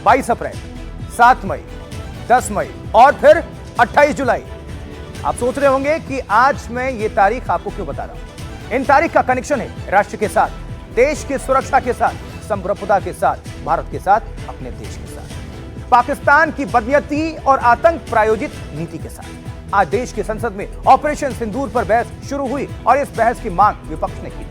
22 अप्रैल, 7 मई, 10 मई और फिर 28 जुलाई। आप सोच रहे होंगे कि आज मैं ये तारीख आपको क्यों बता रहा हूं। इन तारीख का कनेक्शन है राष्ट्र के साथ, देश की सुरक्षा के साथ, संप्रभुता के साथ, भारत के साथ, अपने देश के साथ, पाकिस्तान की बदनीयती और आतंक प्रायोजित नीति के साथ। आज देश की संसद में ऑपरेशन सिंदूर पर बहस शुरू हुई और इस बहस की मांग विपक्ष ने की।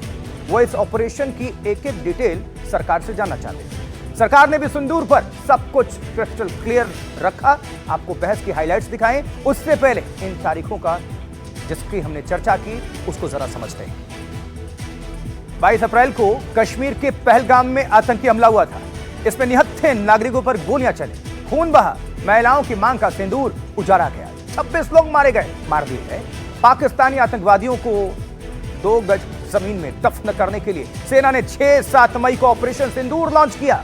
वो इस ऑपरेशन की एक एक डिटेल सरकार से जानना चाहते थे। सरकार ने भी सिंदूर पर सब कुछ क्रिस्टल क्लियर रखा। आपको बहस की हाइलाइट्स दिखाएं, उससे पहले इन तारीखों का जिसकी हमने चर्चा की उसको जरा समझते हैं। 22 अप्रैल को कश्मीर के पहलगाम में आतंकी हमला हुआ था। इसमें निहत्थे नागरिकों पर गोलियां चली, खून बहा, महिलाओं की मांग का सिंदूर उजाड़ा गया, 26 लोग मारे गए, मार दिए गए। पाकिस्तानी आतंकवादियों को 2 गज जमीन में दफन करने के लिए सेना ने 6-7 मई को ऑपरेशन सिंदूर लॉन्च किया।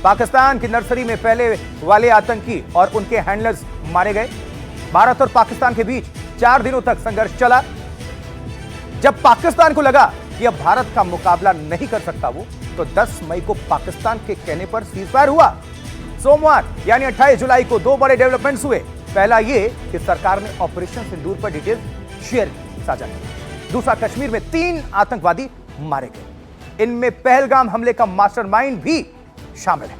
पाकिस्तान की नर्सरी में पहले वाले आतंकी और उनके हैंडलर्स मारे गए। भारत और पाकिस्तान के बीच 4 दिनों तक संघर्ष चला। जब पाकिस्तान को लगा कि अब भारत का मुकाबला नहीं कर सकता वो, तो 10 मई को पाकिस्तान के कहने पर सीजफायर हुआ। सोमवार यानी 28 जुलाई को 2 बड़े डेवलपमेंट्स हुए। पहला ये कि सरकार ने ऑपरेशन सिंदूर पर डिटेल शेयर साझा की। दूसरा, कश्मीर में 3 आतंकवादी मारे गए। इनमें पहलगाम हमले का मास्टरमाइंड भी शामिल है।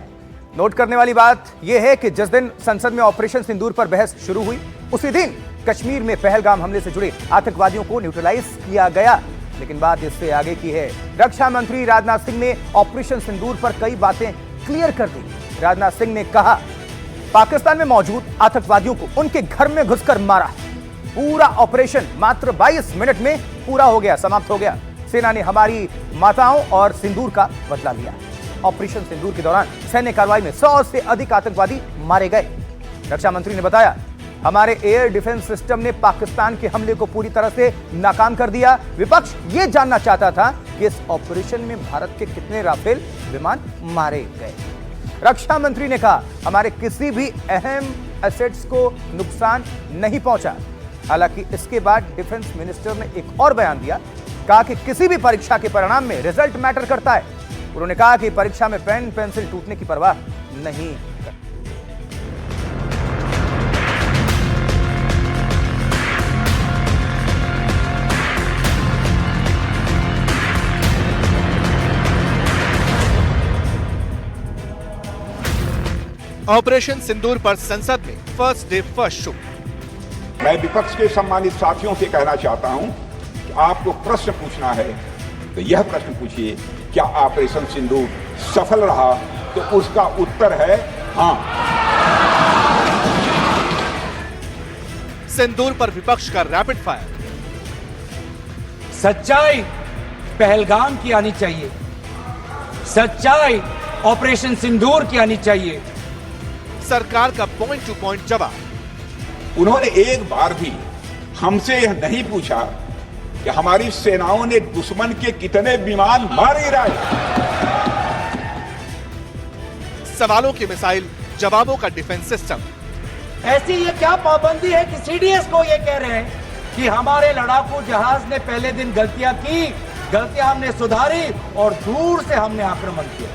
नोट करने वाली बात यह है कि जिस दिन संसद में ऑपरेशन सिंदूर पर बहस शुरू हुई, उसी दिन कश्मीर में पहलगाम हमले से जुड़े आतंकवादियों को न्यूट्रलाइज किया गया। लेकिन बात इससे आगे की है। रक्षा मंत्री राजनाथ सिंह ने ऑपरेशन सिंदूर पर कई बातें क्लियर कर दी। राजनाथ सिंह ने कहा, पाकिस्तान में मौजूद आतंकवादियों को उनके घर में घुसकर मारा। पूरा ऑपरेशन मात्र 22 मिनट में पूरा हो गया, समाप्त हो गया। सेना ने हमारी माताओं और सिंदूर का बदला लिया। ऑपरेशन सिंदूर के दौरान सैन्य कार्रवाई में 100 से अधिक आतंकवादी मारे गए। रक्षा मंत्री ने बताया, हमारे एयर डिफेंस सिस्टम ने पाकिस्तान के हमले को पूरी तरह से नाकाम कर दिया। विपक्ष यह जानना चाहता था कि इस ऑपरेशन में भारत के कितने राफेल विमान मारे गए। रक्षा मंत्री ने कहा, हमारे किसी भी अहम एसेट्स को नुकसान नहीं पहुंचा। हालांकि इसके बाद डिफेंस मिनिस्टर ने एक और बयान दिया, कहा कि किसी भी परीक्षा के परिणाम में रिजल्ट मैटर करता है। उन्होंने कहा कि परीक्षा में पेन पेंसिल टूटने की परवाह नहीं। ऑपरेशन सिंदूर पर संसद में फर्स्ट डे फर्स्ट शो। मैं विपक्ष के सम्मानित साथियों से कहना चाहता हूं कि आपको प्रश्न पूछना है तो यह प्रश्न पूछिए, क्या ऑपरेशन सिंदूर सफल रहा? तो उसका उत्तर है हां। सिंदूर पर विपक्ष का रैपिड फायर। सच्चाई पहलगाम की आनी चाहिए, सच्चाई ऑपरेशन सिंदूर की आनी चाहिए। सरकार का पॉइंट टू पॉइंट जवाब। उन्होंने एक बार भी हमसे यह नहीं पूछा कि हमारी सेनाओं ने दुश्मन के कितने विमान मारे गिराए। सवालों की मिसाइल, जवाबों का डिफेंस सिस्टम। ऐसी ये क्या पाबंदी है कि सीडीएस को ये कह रहे हैं कि हमारे लड़ाकू जहाज ने पहले दिन गलतियां की, गलतियां हमने सुधारी और दूर से हमने आक्रमण किया।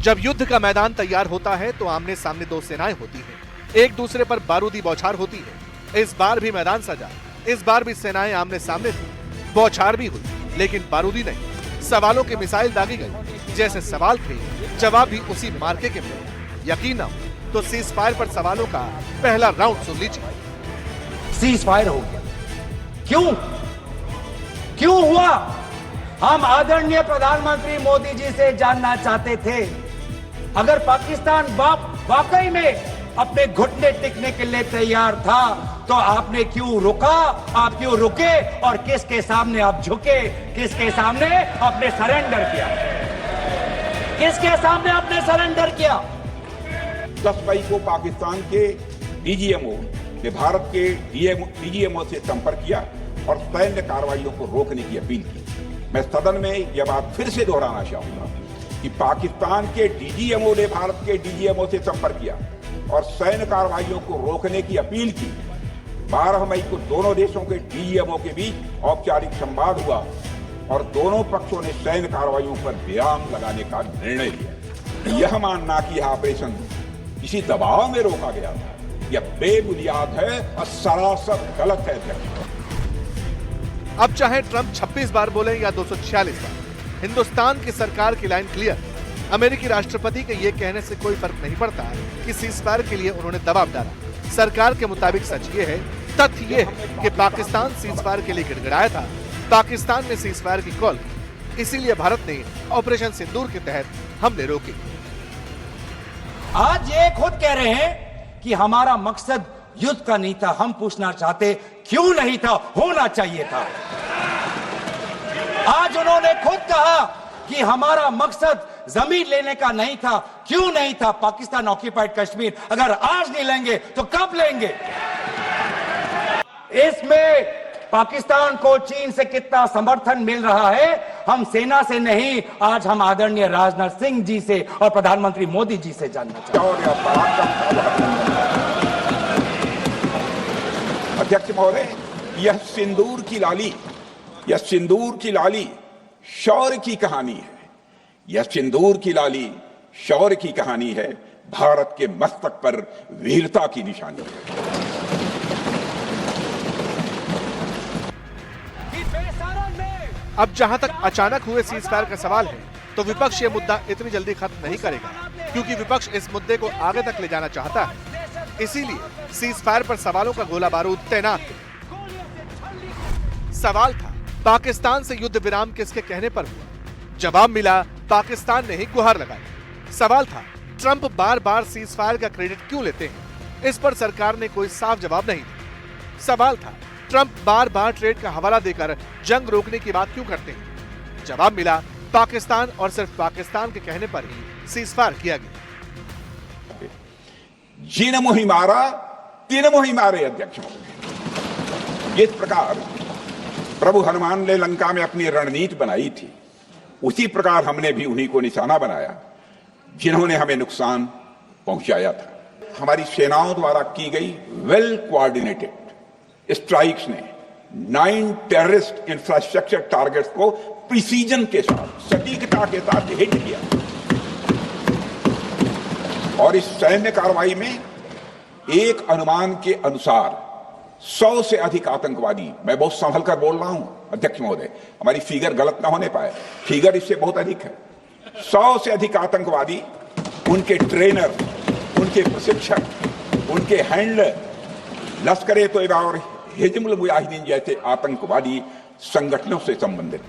जब युद्ध का मैदान तैयार होता है तो आमने सामने 2 सेनाएं होती हैं, एक दूसरे पर बारूदी बौछार होती है। इस बार भी मैदान सजा, इस बार भी सेनाएं आमने सामने थी, बौछार भी हुई, लेकिन बारूदी नहीं। सवालों की मिसाइल दागी गई। जैसे सवाल थे, जवाब भी उसी मार्के के मिले। यकीन न हो तो सीज फायर पर सवालों का पहला राउंड सुन लीजिए। सीज फायर हो गया, क्यों क्यों हुआ? हम आदरणीय प्रधानमंत्री मोदी जी से जानना चाहते थे, अगर पाकिस्तान वाकई में अपने घुटने टिकने के लिए तैयार था तो आपने क्यों रुका? आप क्यों रुके और किसके सामने आप झुके? किसके सामने आपने सरेंडर किया? किसके सामने आपने सरेंडर किया? 10 मई को पाकिस्तान के डीजीएमओ ने भारत के डीजीएमओ से संपर्क किया और सैन्य कार्रवाइयों को रोकने की अपील की। मैं सदन में यह बात फिर से दोहराना चाहूंगा कि पाकिस्तान के डीजीएमओ ने भारत के डीजीएमओ से संपर्क किया और सैन्य कार्रवाइयों को रोकने की अपील की। 12 मई को दोनों देशों के डीजीएमओ के बीच औपचारिक संवाद हुआ और दोनों पक्षों ने सैन्य कार्रवाइयों पर विराम लगाने का निर्णय लिया। यह मानना कि यह ऑपरेशन किसी दबाव में रोका गया था, यह बेबुनियाद है और सरासर गलत है। अब चाहे ट्रंप 26 बार बोले या 246 बार, हिंदुस्तान की सरकार की लाइन क्लियर। अमेरिकी राष्ट्रपति के ये कहने से कोई फर्क नहीं पड़ता कि सीज़फायर के लिए उन्होंने दबाव डाला। सरकार के मुताबिक सच ये है, तथ्य ये है कि पाकिस्तान सीज़फायर के लिए गिड़गिड़ाया था। पाकिस्तान ने सीज़फायर की कॉल की, इसीलिए भारत ने ऑपरेशन सिंदूर के तहत हमले रोके। आज ये खुद कह रहे हैं कि हमारा मकसद युद्ध का नहीं था। हम पूछना चाहते क्यों नहीं था, होना चाहिए था। आज उन्होंने खुद कहा कि हमारा मकसद जमीन लेने का नहीं था। क्यों नहीं था? पाकिस्तान ऑक्यूपाइड कश्मीर अगर आज नहीं लेंगे तो कब लेंगे? इसमें पाकिस्तान को चीन से कितना समर्थन मिल रहा है, हम सेना से नहीं, आज हम आदरणीय राजनाथ सिंह जी से और प्रधानमंत्री मोदी जी से जानना चाहते हैं। अध्यक्ष महोदय, यह सिंदूर की लाली शौर्य की कहानी है। यह सिंदूर की लाली शौर्य की कहानी है, भारत के मस्तक पर वीरता की निशानी है। अब जहां तक अचानक हुए सीज़फायर का सवाल है, तो विपक्ष ये मुद्दा इतनी जल्दी खत्म नहीं करेगा, क्योंकि विपक्ष इस मुद्दे को आगे तक ले जाना चाहता है। इसीलिए सीज़फायर पर सवालों का गोला बारूद तैनात है। सवाल था, पाकिस्तान से युद्ध विराम किसके कहने पर हुआ? जवाब मिला, पाकिस्तान ने ही गुहार लगाई। सवाल था, ट्रंप बार बार सीज़फायर का क्रेडिट क्यों लेते हैं? इस पर सरकार ने कोई साफ जवाब नहीं दिया। सवाल था, ट्रंप बार बार ट्रेड का हवाला देकर जंग रोकने की बात क्यों करते हैं? जवाब मिला, पाकिस्तान और सिर्फ पाकिस्तान के कहने पर ही सीज़फायर किया गया। जिन मोहि मारा तीन मोहि मारे। अध्यक्ष महोदय, जिस प्रकार प्रभु हनुमान ने लंका में अपनी रणनीति बनाई थी, उसी प्रकार हमने भी उन्हीं को निशाना बनाया जिन्होंने हमें नुकसान पहुंचाया था। हमारी सेनाओं द्वारा की गई वेल कोऑर्डिनेटेड स्ट्राइक्स ने 9 टेररिस्ट इंफ्रास्ट्रक्चर टारगेट्स को प्रिसीजन के साथ, सटीकता के साथ हिट किया। और इस सैन्य कार्रवाई में एक अनुमान के अनुसार 100 से अधिक आतंकवादी, मैं बहुत संभल कर बोल रहा हूं अध्यक्ष महोदय, हमारी फिगर गलत ना होने पाए, फिगर इससे बहुत अधिक है। 100 से अधिक आतंकवादी, उनके ट्रेनर, उनके प्रशिक्षक, उनके हैंडलर, लश्कर ए तोयबा और हिजबुल मुजाहिदीन जैसे आतंकवादी संगठनों से संबंधित।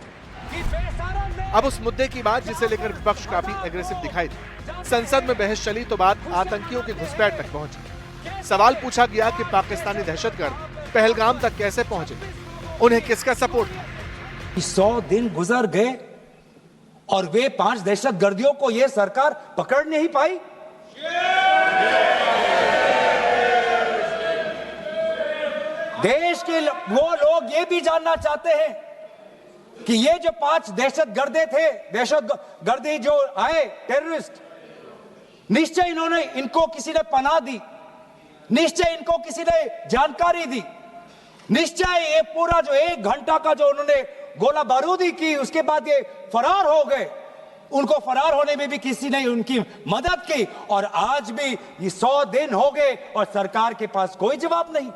अब उस मुद्दे की बात जिसे लेकर विपक्ष काफी एग्रेसिव दिखाई दी। संसद में बहस चली तो बात आतंकियों की घुसपैठ तक पहुंची। सवाल पूछा गया कि पाकिस्तानी दहशतगर्द पहलगाम तक कैसे पहुंचे, उन्हें किसका सपोर्ट था? 100 दिन गुजर गए और वे 5 दहशतगर्दियों को यह सरकार पकड़ नहीं पाई। देश के वो लोग ये भी जानना चाहते हैं कि ये जो 5 दहशतगर्दे थे, दहशतगर्दी जो आए टेररिस्ट, निश्चय इनको किसी ने पनाह दी, निश्चय इनको किसी ने जानकारी दी, निश्चय ये पूरा जो 1 घंटा का जो उन्होंने गोला बारूदी की, उसके बाद ये फरार हो गए। उनको फरार होने में भी किसी ने उनकी मदद की, और आज भी ये 100 दिन हो गए और सरकार के पास कोई जवाब नहीं।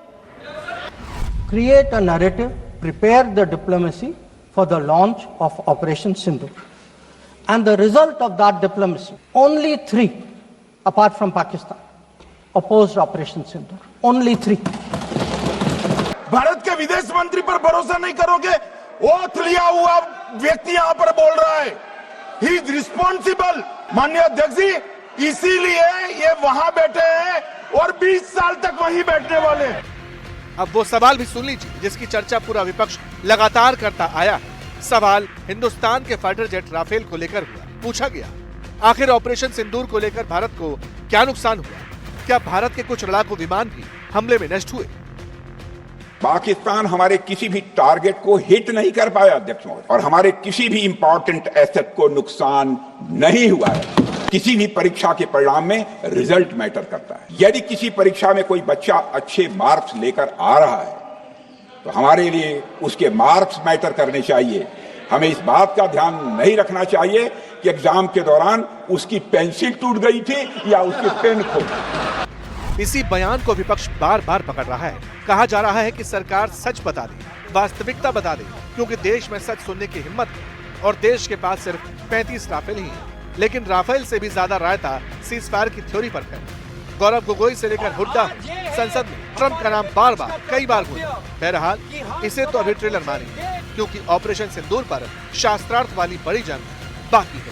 Create a narrative, prepare the diplomacy for the launch of Operation Sindoor. And the result of that diplomacy, only 3, apart from Pakistan, opposed Operation Sindoor. Only 3. Bharat के विदेश मंत्री पर भरोसा नहीं करोगे? ओथ लिया हुआ व्यक्ति यहां पर बोल रहा है, ही इज रिस्पॉन्सिबल। माननीय अध्यक्ष जी, इसीलिए ये वहां बैठे हैं और 20 साल तक वहीं बैठने वाले हैं। अब वो सवाल भी सुन लीजिए जिसकी चर्चा पूरा विपक्ष लगातार करता आया है। सवाल हिंदुस्तान के फाइटर जेट राफेल को लेकर हुआ। पूछा गया, आखिर ऑपरेशन सिंदूर को लेकर भारत को क्या नुकसान हुआ? क्या भारत के कुछ लड़ाकू विमान भी हमले में नष्ट हुए? पाकिस्तान हमारे किसी भी टारगेट को हिट नहीं कर पाया अध्यक्ष महोदय, और हमारे किसी भी इंपॉर्टेंट एसेट को नुकसान नहीं हुआ है। किसी भी परीक्षा के परिणाम में रिजल्ट मैटर करता है। यदि किसी परीक्षा में कोई बच्चा अच्छे मार्क्स लेकर आ रहा है तो हमारे लिए उसके मार्क्स मैटर करने चाहिए। हमें इस बात का ध्यान नहीं रखना चाहिए कि एग्जाम के दौरान उसकी पेंसिल टूट गई थी या उसकी पेन खो गई। इसी बयान को विपक्ष बार बार पकड़ रहा है। कहा जा रहा है कि सरकार सच बता दे, वास्तविकता बता दे, क्योंकि देश में सच सुनने की हिम्मत है और देश के पास सिर्फ 35 राफेल ही हैं। लेकिन राफेल से भी ज्यादा रायता सीज फायर की थ्योरी पर है। गौरव गोगोई से लेकर हुड्डा संसद में ट्रंप का नाम बार बार कई बार गूंजा। बहरहाल इसे तो अभी ट्रेलर माने, क्योंकि ऑपरेशन सिंदूर पर शास्त्रार्थ वाली बड़ी जंग बाकी है।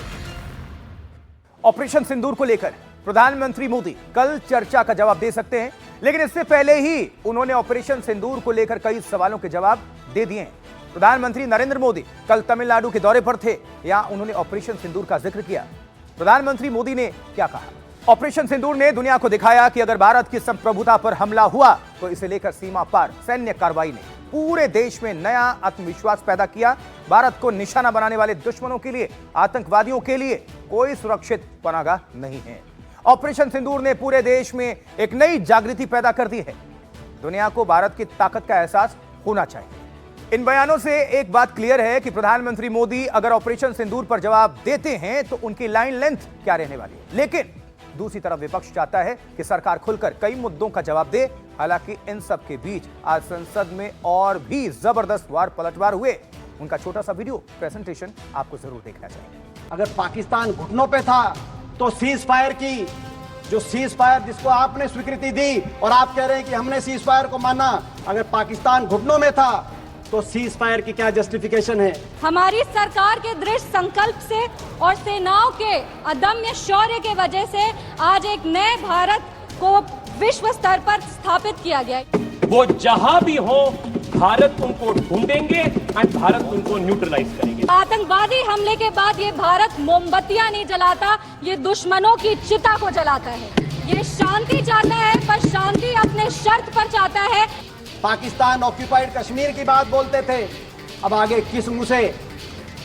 ऑपरेशन सिंदूर को लेकर प्रधानमंत्री मोदी कल चर्चा का जवाब दे सकते हैं, लेकिन इससे पहले ही उन्होंने ऑपरेशन सिंदूर को लेकर कई सवालों के जवाब दे दिए हैं। प्रधानमंत्री नरेंद्र मोदी कल तमिलनाडु के दौरे पर थे, यहां उन्होंने ऑपरेशन सिंदूर का जिक्र किया। प्रधानमंत्री मोदी ने क्या कहा? ऑपरेशन सिंदूर ने दुनिया को दिखाया कि अगर भारत की संप्रभुता पर हमला हुआ तो इसे लेकर सीमा पार सैन्य कार्रवाई ने पूरे देश में नया आत्मविश्वास पैदा किया। भारत को निशाना बनाने वाले दुश्मनों के लिए, आतंकवादियों के लिए कोई सुरक्षित पनाहगाह नहीं है। ऑपरेशन सिंदूर ने पूरे देश में एक नई जागृति पैदा कर दी है। दुनिया को भारत की ताकत का एहसास होना चाहिए। इन बयानों से एक बात क्लियर है कि प्रधानमंत्री मोदी अगर ऑपरेशन सिंदूर पर जवाब देते हैं तो उनकी लाइन लेंथ क्या रहने वाली है। लेकिन दूसरी तरफ विपक्ष चाहता है कि सरकार खुलकर कई मुद्दों का जवाब दे। हालांकि इन सब के बीच आज संसद में और भी जबरदस्त वार पलटवार हुए। उनका छोटा सा वीडियो प्रेजेंटेशन आपको जरूर देखना चाहिए। अगर पाकिस्तान घुटनों पे था तो सीज फायर की जो सीज फायर जिसको आपने स्वीकृति दी और आप कह रहे हैं कि हमने सीज फायर को माना, अगर पाकिस्तान घुटनों में था तो सीज फायर की क्या जस्टिफिकेशन है? हमारी सरकार के दृढ़ संकल्प से और सेनाओं के अदम्य शौर्य के वजह से आज एक नए भारत को विश्व स्तर पर स्थापित किया गया है। वो जहां भी हो भारत उनको ढूंढेंगे और भारत उनको न्यूट्रलाइज करेंगे। आतंकवादी हमले के बाद ये भारत मोमबत्तियां नहीं जलाता, ये दुश्मनों की चिता को जलाता है। ये शांति चाहता है, पर शांति अपने शर्त पर चाहता है। पाकिस्तान ऑक्यूपाइड कश्मीर की बात बोलते थे, अब आगे किस मुंह से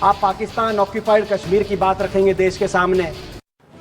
आप पाकिस्तान ऑक्यूपाइड कश्मीर की बात रखेंगे देश के सामने?